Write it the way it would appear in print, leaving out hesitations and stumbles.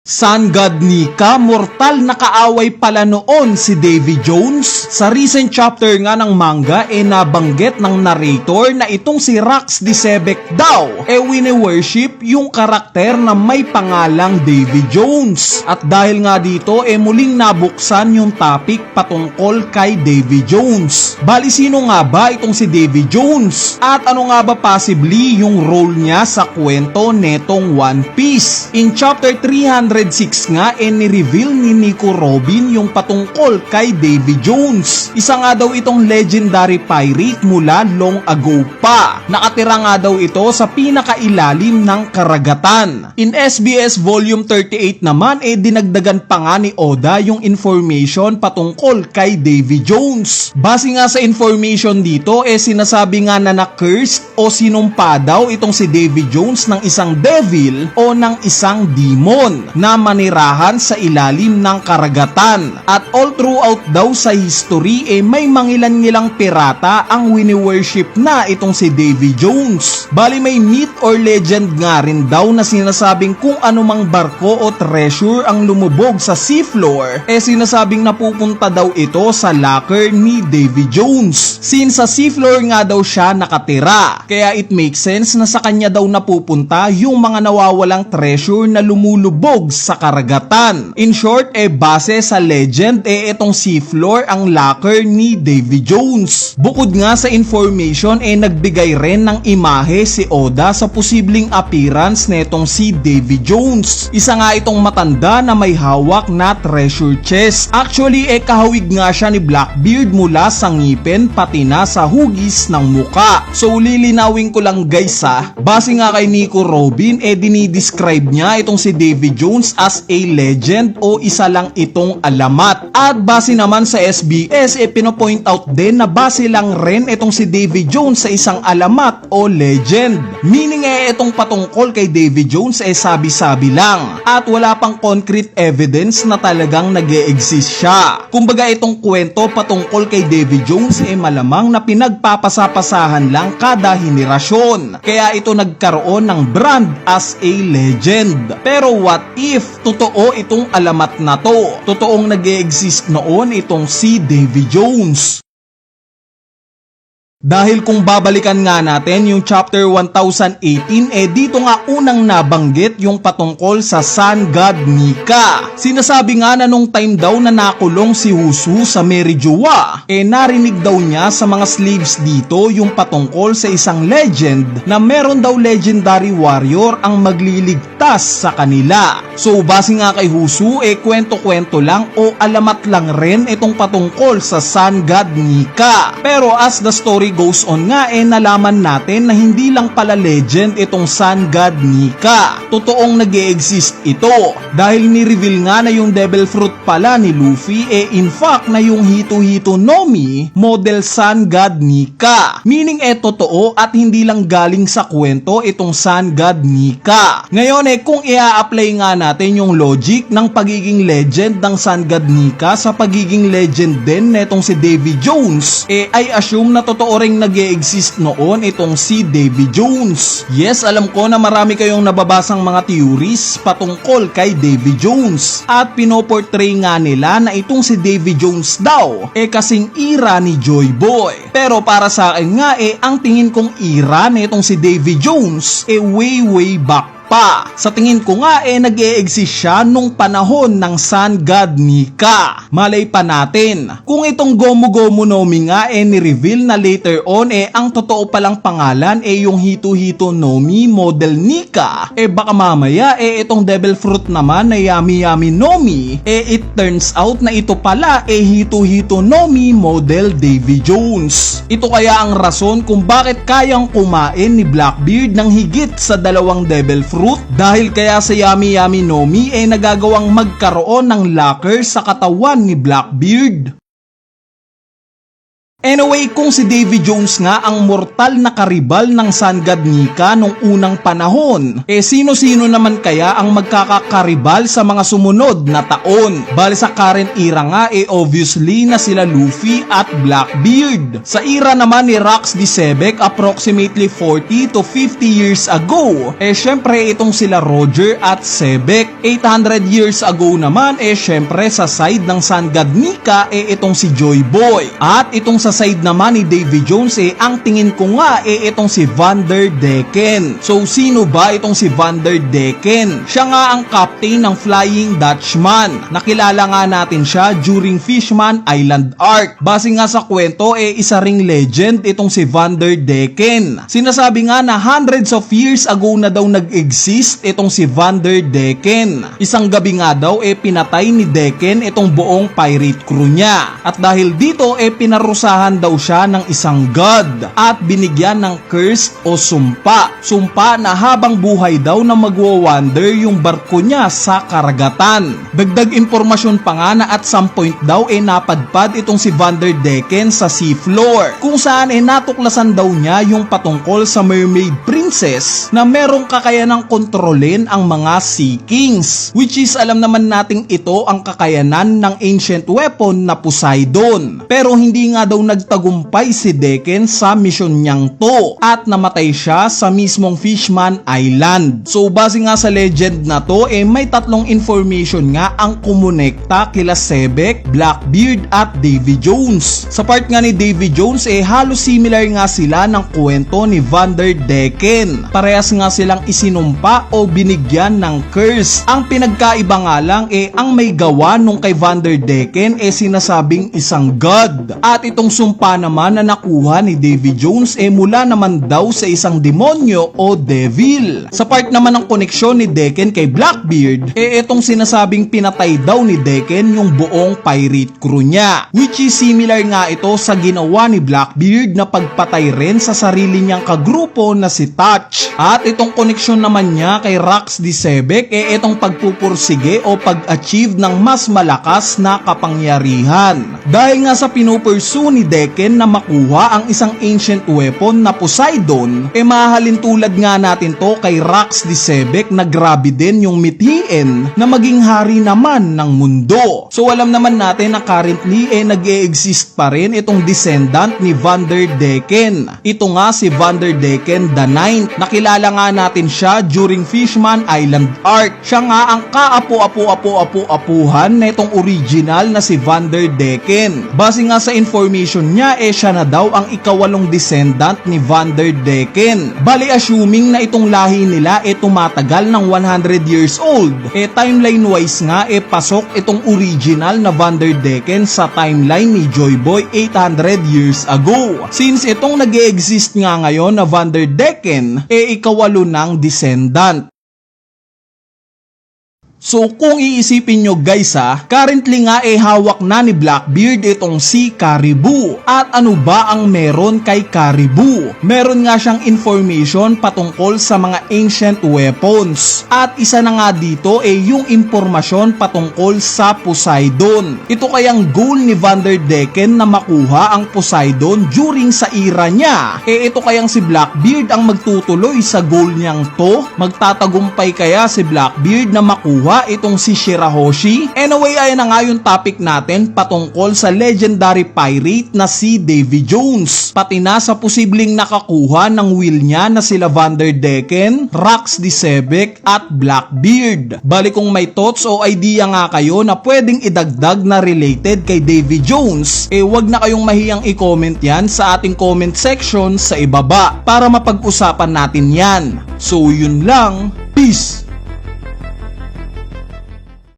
Sun God Nika, mortal na kaaway pala noon si Davy Jones. Sa recent chapter nga ng manga, nabanggit ng narrator na itong si Rax Disebek daw, wini-worship yung karakter na may pangalang Davy Jones. At dahil nga dito, muling nabuksan yung topic patungkol kay Davy Jones. Bali, sino nga ba itong si Davy Jones? At ano nga ba possibly yung role niya sa kwento netong One Piece? In chapter 306 nga, ni-reveal ni Nico Robin yung patungkol kay Davy Jones. Isa nga daw itong legendary pirate mula long ago pa. Nakatira nga daw ito sa pinakailalim ng karagatan. In SBS Volume 38 naman, dinagdagan pa nga ni Oda yung information patungkol kay Davy Jones. Base nga sa information dito, sinasabi nga na na-cursed o sinumpa daw itong si Davy Jones ng isang devil o ng isang demon na manirahan sa ilalim ng karagatan. At all throughout daw sa history, may mangilan-ngilang pirata ang wini-worship na itong si Davy Jones. Bali, may myth or legend nga rin daw na sinasabing kung anumang barko o treasure ang lumubog sa seafloor, sinasabing napupunta daw ito sa locker ni Davy Jones. Since sa seafloor nga daw siya nakatira, kaya it makes sense na sa kanya daw napupunta yung mga nawawalang treasure na lumulubog sa karagatan. In short, base sa legend, itong seafloor ang locker ni Davy Jones. Bukod nga sa information, nagbigay rin ng imahe si Oda sa posibleng appearance netong si Davy Jones. Isa nga itong matanda na may hawak na treasure chest. Actually, kahawig nga siya ni Blackbeard mula sa ngipin pati na sa hugis ng muka. So, lilinawin ko lang guys base nga kay Nico Robin, dinidescribe niya itong si Davy Jones as a legend o isa lang itong alamat. At base naman sa SBS, pinopoint out din na base lang rin itong si Davy Jones sa isang alamat o legend. Meaning itong patungkol kay Davy Jones sabi-sabi lang at wala pang concrete evidence na talagang nag-e-exist siya. Kumbaga itong kwento patungkol kay Davy Jones malamang na pinagpapasapasahan lang kada henerasyon. Kaya ito nagkaroon ng brand as a legend. Pero what if totoo itong alamat na to? Totoong nag-e-exist noon itong si Davy Jones. Dahil kung babalikan nga natin yung chapter 1018, dito nga unang nabanggit yung patungkol sa Sun God Nika. Sinasabi nga na nung time daw na nakulong si Husu sa Merijoa, narinig daw niya sa mga slaves dito yung patungkol sa isang legend na meron daw legendary warrior ang magliligtas sa kanila. So base nga kay Husu, kwento-kwento lang o alamat lang rin itong patungkol sa Sun God Nika. Pero as the story goes on nga, nalaman natin na hindi lang pala legend itong Sun God Nika. Totoong nag-e-exist ito. Dahil ni-reveal nga na yung devil fruit pala ni Luffy, in fact na yung Hito-Hito no Mi, model Sun God Nika. Meaning totoo at hindi lang galing sa kwento itong Sun God Nika. Ngayon kung i-apply nga natin yung logic ng pagiging legend ng Sun God Nika sa pagiging legend din netong si Davy Jones, I assume na totoo ring nag-e-exist noon itong si Davy Jones. Yes, alam ko na marami kayong nababasang mga theories patungkol kay Davy Jones at pinoportray nga nila na itong si Davy Jones daw kasing ira ni Joy Boy. Pero para sa akin nga ang tingin kong ira nitong si Davy Jones way back pa. Sa tingin ko nga nag-e-exist siya nung panahon ng Sun God Nika. Malay pa natin. Kung itong Gomu Gomu no Mi nga ni-reveal na later on ang totoo palang pangalan yung Hito-Hito no Mi model Nika, baka mamaya itong devil fruit naman na Yami Yami no Mi, it turns out na ito pala Hito-Hito no Mi model Davy Jones. Ito kaya ang rason kung bakit kayang kumain ni Blackbeard ng higit sa 2 devil fruit. Dahil kaya sa Yami Yami no Mi nagagawang magkaroon ng locker sa katawan ni Blackbeard. Anyway, kung si Davy Jones nga ang mortal na karibal ng Sun God Nika nung unang panahon, sino-sino naman kaya ang magkakakaribal sa mga sumunod na taon? Bali sa current era nga obviously na sila Luffy at Blackbeard. Sa era naman ni Rox D. Sebek approximately 40 to 50 years ago, syempre itong sila Roger at Sebek. 800 years ago naman syempre sa side ng Sun God Nika itong si Joy Boy. At itong sa side naman ni Davy Jones ang tingin ko nga itong si Vanderdecken. So sino ba itong si Vanderdecken? Siya nga ang captain ng Flying Dutchman. Nakilala nga natin siya during Fishman Island arc. Base nga sa kwento isa ring legend itong si Vanderdecken. Sinasabi nga na hundreds of years ago na daw nag-exist itong si Vanderdecken. Isang gabi nga daw pinatay ni Decken itong buong pirate crew niya. At dahil dito pinarusahan daw siya ng isang god at binigyan ng curse o sumpa. Sumpa na habang buhay daw na magwawander yung barko niya sa karagatan. Dagdag impormasyon pa nga na at some point daw napadpad itong si Vanderdecken sa seafloor kung saan natuklasan daw niya yung patungkol sa mermaid princess na merong kakayanang kontrolin ang mga sea kings, which is alam naman nating ito ang kakayanan ng ancient weapon na Poseidon. Pero hindi nga daw nagtagumpay si Decken sa mission niyang to at namatay siya sa mismong Fishman Island. So base nga sa legend na to may tatlong information nga ang kumonekta kila Sebek, Blackbeard at Davy Jones. Sa part nga ni Davy Jones halos similar nga sila ng kwento ni Vanderdecken. Parehas nga silang isinumpa o binigyan ng curse. Ang pinagkaiba nga lang ang may gawa nung kay Vanderdecken sinasabing isang god. At itong sumpa naman na nakuha ni Davy Jones mula naman daw sa isang demonyo o devil. Sa part naman ng koneksyon ni Decken kay Blackbeard, itong sinasabing pinatay daw ni Decken yung buong pirate crew niya, which is similar nga ito sa ginawa ni Blackbeard na pagpatay rin sa sarili niyang kagrupo na si Touch. At itong koneksyon naman niya kay Rox D. Sebek itong pagpupursige o pag-achieve ng mas malakas na kapangyarihan. Dahil nga sa pinupursue ni Decken na makuha ang isang ancient weapon na Poseidon, mahalin tulad nga natin to kay Rox D. Sebek na grabe din yung mithiin na maging hari naman ng mundo. So alam naman natin na currently nag-e-exist pa rin itong descendant ni Vanderdecken. Ito nga si Vanderdecken the Ninth. Nakilala nga natin siya during Fishman Island arc. Siya nga ang kaapu-apu-apu-apuhan na itong original na si Vanderdecken. Base nga sa information niya siya na daw ang ikawalong descendant ni Vanderdecken. Bali assuming na itong lahi nila tumatagal ng 100 years old. Timeline wise nga pasok itong original na Vanderdecken sa timeline ni Joy Boy 800 years ago. Since itong nag-e-exist nga ngayon na Vanderdecken ikawalo ng descendant. So kung iisipin nyo guys currently nga hawak na ni Blackbeard itong si Caribou. At ano ba ang meron kay Caribou? Meron nga siyang information patungkol sa mga ancient weapons. At isa na nga dito yung impormasyon patungkol sa Poseidon. Ito kayang goal ni Vanderdecken na makuha ang Poseidon during sa era niya. Ito kayang si Blackbeard ang magtutuloy sa goal niyang to? Magtatagumpay kaya si Blackbeard na makuha itong si Shirahoshi? Anyway, ayan na nga yung topic natin patungkol sa legendary pirate na si Davy Jones. Pati na sa posibleng nakakuha ng will niya na sila Vanderdecken, Rox D. Sebek at Blackbeard. Bali kung may thoughts o idea nga kayo na pwedeng idagdag na related kay Davy Jones, wag na kayong mahiyang i-comment yan sa ating comment section sa ibaba para mapag-usapan natin yan. So yun lang, peace!